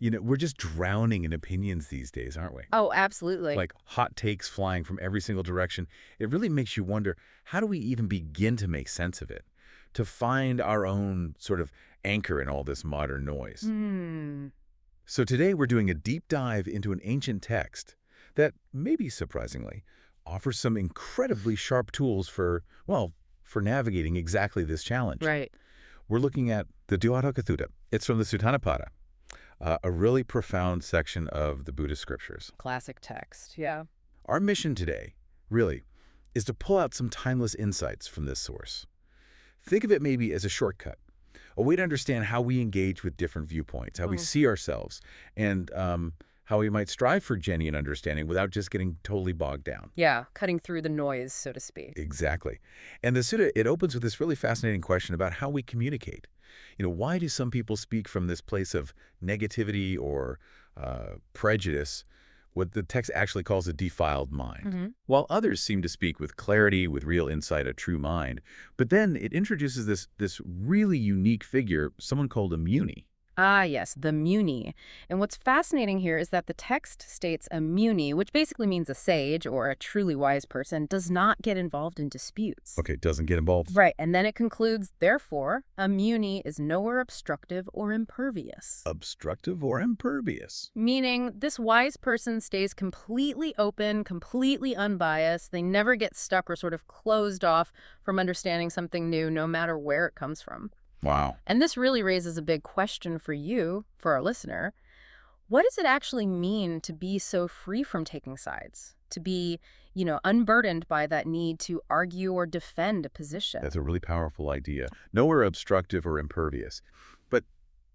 We're just drowning in opinions these days, aren't we? Oh, absolutely. Like hot takes flying from every single direction. It really makes you wonder, how do we even begin to make sense of it? To find our own sort of anchor in all this modern noise. So today we're doing a deep dive into an ancient text that, maybe surprisingly, offers some incredibly sharp tools for navigating exactly this challenge. Right. We're looking at the Duṭṭhaṭthakasutta. It's from the Sutta Nipāta, a really profound section of the Buddhist scriptures. Classic text, yeah. Our mission today, really, is to pull out some timeless insights from this source. Think of it maybe as a shortcut, a way to understand how we engage with different viewpoints, how we see ourselves, and how we might strive for genuine understanding without just getting totally bogged down. Yeah, cutting through the noise, so to speak. Exactly. And the Sutta, it opens with this really fascinating question about how we communicate. Why do some people speak from this place of negativity or prejudice, what the text actually calls a defiled mind, while others seem to speak with clarity, with real insight, a true mind? But then it introduces this really unique figure, someone called a muni. Ah, yes, the muni. And what's fascinating here is that the text states a muni, which basically means a sage or a truly wise person, does not get involved in disputes. Okay, doesn't get involved. Right, and then it concludes, therefore, a muni is nowhere obstructive or impervious. Obstructive or impervious? Meaning this wise person stays completely open, completely unbiased. They never get stuck or sort of closed off from understanding something new, no matter where it comes from. Wow. And this really raises a big question for you, for our listener. What does it actually mean to be so free from taking sides? To be, unburdened by that need to argue or defend a position? That's a really powerful idea. Nowhere obstructive or impervious. But,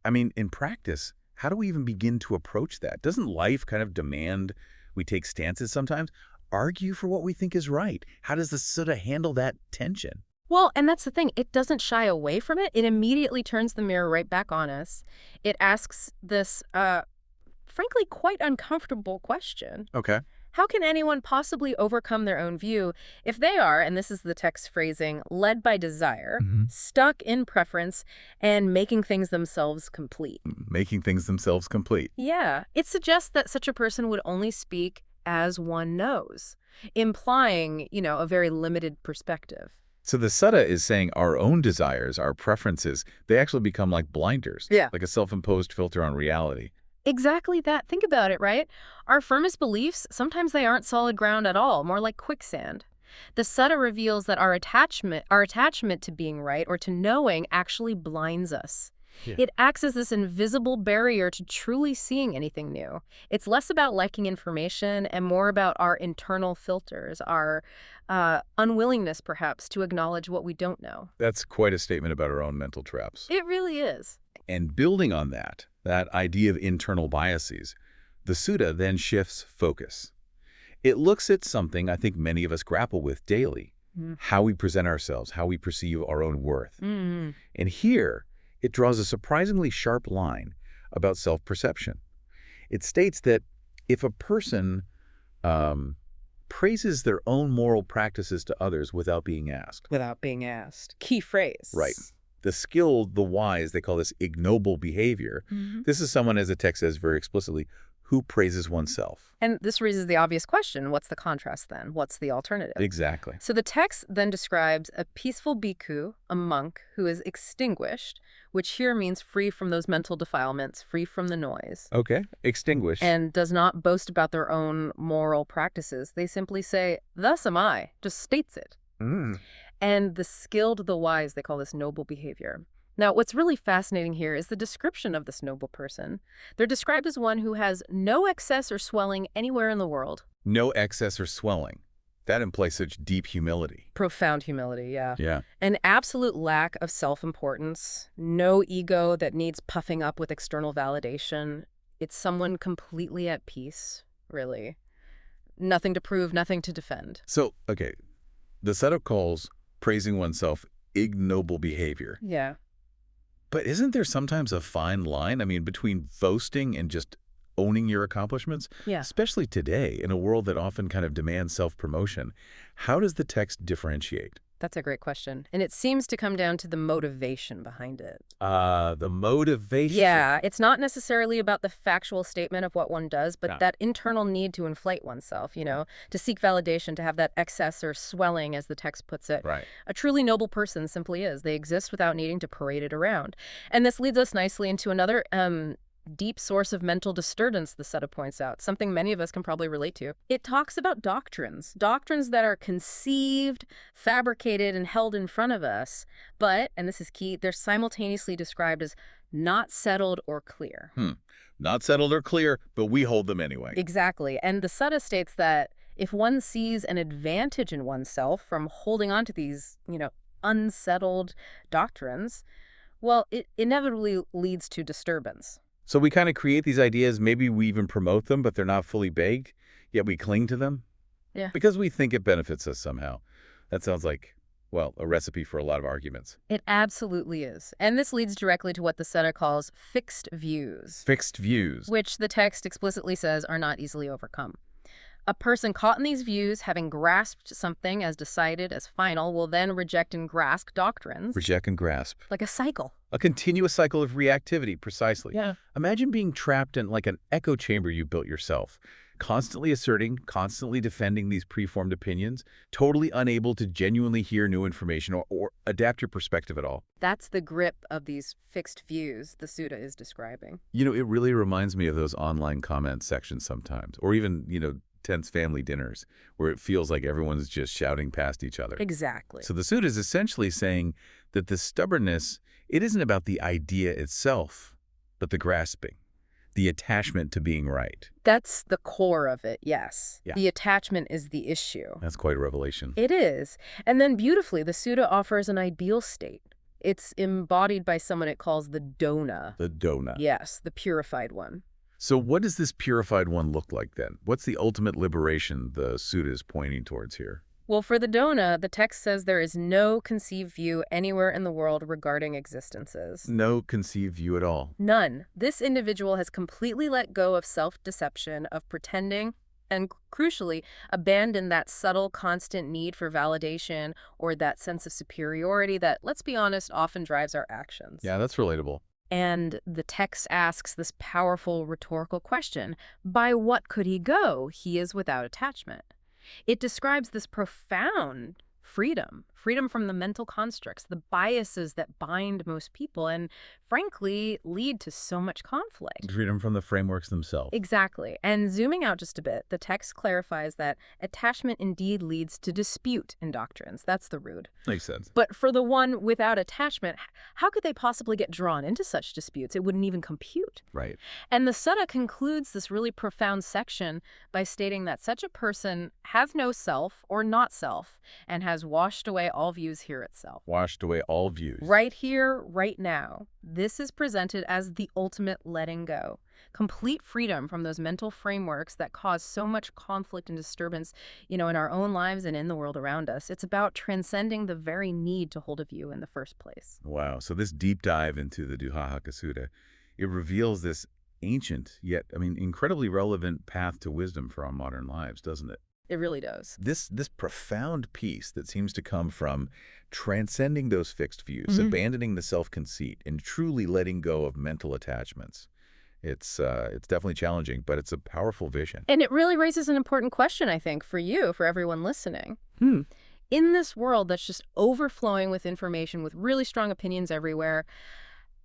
in practice, how do we even begin to approach that? Doesn't life kind of demand we take stances sometimes? Argue for what we think is right? How does the Sutta handle that tension? Well, and that's the thing. It doesn't shy away from it. It immediately turns the mirror right back on us. It asks this, frankly, quite uncomfortable question. Okay. How can anyone possibly overcome their own view if they are, and this is the text phrasing, led by desire, stuck in preference, and making things themselves complete? Making things themselves complete. Yeah. It suggests that such a person would only speak as one knows, implying, a very limited perspective. So the Sutta is saying our own desires, our preferences, they actually become like blinders. Yeah. Like a self-imposed filter on reality. Exactly that. Think about it, right? Our firmest beliefs, sometimes they aren't solid ground at all, more like quicksand. The Sutta reveals that our attachment to being right or to knowing actually blinds us. Yeah. It acts as this invisible barrier to truly seeing anything new. It's less about liking information and more about our internal filters, our unwillingness, perhaps, to acknowledge what we don't know. That's quite a statement about our own mental traps. It really is. And building on that idea of internal biases, the Sutta then shifts focus. It looks at something I think many of us grapple with daily, how we present ourselves, how we perceive our own worth. And here, it draws a surprisingly sharp line about self-perception. It states that if a person praises their own moral practices to others without being asked. Without being asked. Key phrase. Right. The skilled, the wise, they call this ignoble behavior. This is someone, as the text says very explicitly, who praises oneself. And this raises the obvious question, what's the contrast then? What's the alternative? Exactly. So the text then describes a peaceful bhikkhu, a monk, who is extinguished, which here means free from those mental defilements, free from the noise. Okay, extinguished. And does not boast about their own moral practices. They simply say, thus am I, just states it. And the skilled, the wise, they call this noble behavior. Now, what's really fascinating here is the description of this noble person. They're described as one who has no excess or swelling anywhere in the world. No excess or swelling. That implies such deep humility. Profound humility, yeah. Yeah. An absolute lack of self-importance, no ego that needs puffing up with external validation. It's someone completely at peace, really. Nothing to prove, nothing to defend. So, okay, the Sutta calls praising oneself ignoble behavior. Yeah. But isn't there sometimes a fine line, between boasting and just owning your accomplishments? Yeah. Especially today, in a world that often kind of demands self-promotion. How does the text differentiate? That's a great question. And it seems to come down to the motivation behind it. The motivation. Yeah, it's not necessarily about the factual statement of what one does, but Yeah. that internal need to inflate oneself, to seek validation, to have that excess or swelling, as the text puts it. Right. A truly noble person simply is. They exist without needing to parade it around. And this leads us nicely into another deep source of mental disturbance, the Sutta points out, something many of us can probably relate to. It talks about doctrines that are conceived, fabricated, and held in front of us, but, and this is key, they're simultaneously described as not settled or clear. Not settled or clear, but we hold them anyway. Exactly. And the Sutta states that if one sees an advantage in oneself from holding on to these, unsettled doctrines, well, it inevitably leads to disturbance. So we kind of create these ideas, maybe we even promote them, but they're not fully baked, yet we cling to them? Yeah. Because we think it benefits us somehow. That sounds like, well, a recipe for a lot of arguments. It absolutely is. And this leads directly to what the Sutta calls fixed views. Fixed views. Which the text explicitly says are not easily overcome. A person caught in these views, having grasped something as decided as final, will then reject and grasp doctrines. Reject and grasp. Like a cycle. A continuous cycle of reactivity, precisely. Yeah. Imagine being trapped in like an echo chamber you built yourself, constantly asserting, constantly defending these preformed opinions, totally unable to genuinely hear new information or adapt your perspective at all. That's the grip of these fixed views the Sutta is describing. It really reminds me of those online comment sections sometimes, or even, tense family dinners where it feels like everyone's just shouting past each other. Exactly. So the Sutta is essentially saying that the stubbornness, it isn't about the idea itself, but the grasping, the attachment to being right. That's the core of it, yes. Yeah. The attachment is the issue. That's quite a revelation. It is. And then beautifully, the Sutta offers an ideal state. It's embodied by someone it calls the Dona. The Dona. Yes, the purified one. So what does this purified one look like then? What's the ultimate liberation the Sutta is pointing towards here? Well, for the Dona, the text says there is no conceived view anywhere in the world regarding existences. No conceived view at all. None. This individual has completely let go of self-deception, of pretending, and crucially, abandoned that subtle, constant need for validation or that sense of superiority that, let's be honest, often drives our actions. Yeah, that's relatable. And the text asks this powerful rhetorical question, by what could he go? He is without attachment. It describes this profound freedom from the mental constructs, the biases that bind most people and, frankly, lead to so much conflict. Freedom from the frameworks themselves. Exactly. And zooming out just a bit, the text clarifies that attachment indeed leads to dispute in doctrines. That's the root. Makes sense. But for the one without attachment, how could they possibly get drawn into such disputes? It wouldn't even compute. Right. And the Sutta concludes this really profound section by stating that such a person has no self or not self and has washed away all views here itself. Washed away all views. Right here, right now. This is presented as the ultimate letting go. Complete freedom from those mental frameworks that cause so much conflict and disturbance, in our own lives and in the world around us. It's about transcending the very need to hold a view in the first place. Wow. So this deep dive into the Duṭṭhaṭṭhakasutta, it reveals this ancient, yet, incredibly relevant path to wisdom for our modern lives, doesn't it? It really does. This profound peace that seems to come from transcending those fixed views, abandoning the self-conceit, and truly letting go of mental attachments. It's definitely challenging, but it's a powerful vision. And it really raises an important question, I think, for you, for everyone listening. In this world that's just overflowing with information, with really strong opinions everywhere,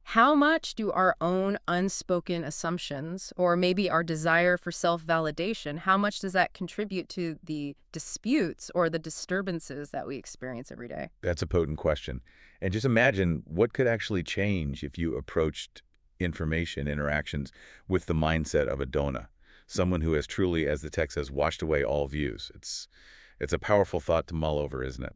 how much do our own unspoken assumptions, or maybe our desire for self-validation, how much does that contribute to the disputes or the disturbances that we experience every day? That's a potent question. And just imagine what could actually change if you approached information interactions with the mindset of a Dona, someone who has truly, as the text says, washed away all views. It's a powerful thought to mull over, isn't it?